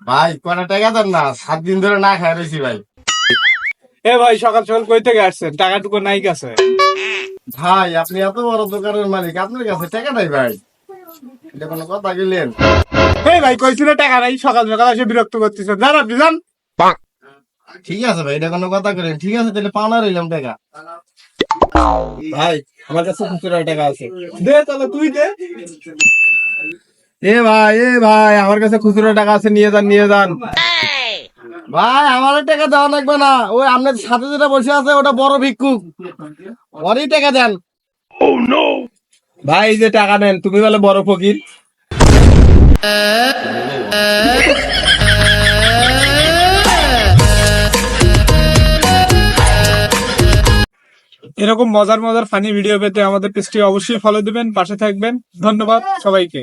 ভাই কয়টা টাকা দেন না, 7 দিন ধরে না খাই রয়েছি ভাই। এ ভাই সকাল সকাল কই থেকে আসছেন? টাকাটুকু নাই কাছে? ভাই আপনি এত বড় দোকানের মালিক, আপনার কাছে টাকা নাই ভাই, এটা কোনো কথা গেলেন? এই ভাই কইছিল টাকা নাই, সকাল সকাল এসে বিরক্ত করতেছেন। যান আপনি যান। ঠিক আছে ভাই, এটা কোনো কথা গেলেন? ঠিক আছে তাহলে পাওনা রইলাম টাকা। ভাই আমার কাছে খুচরা টাকা আছে। দে তাহলে তুই দে। এ ভাই আমার কাছে খুচরা টাকা আছে, নিয়ে যান নিয়ে যান। ভাই আমার টাকা দেওয়া লাগবে না, ওই আপনার সাথে যেটা বসে আছে ওটা বড় ভিক্ষুক, ওরই টাকা দেন। ভাই এই যে টাকা নেন, তুমি বলে বড় ফকির। এরকম মজার মজার ফানি ভিডিও পেতে আমাদের পেজটি অবশ্যই ফলো দিবেন, পাশে থাকবেন। ধন্যবাদ সবাইকে।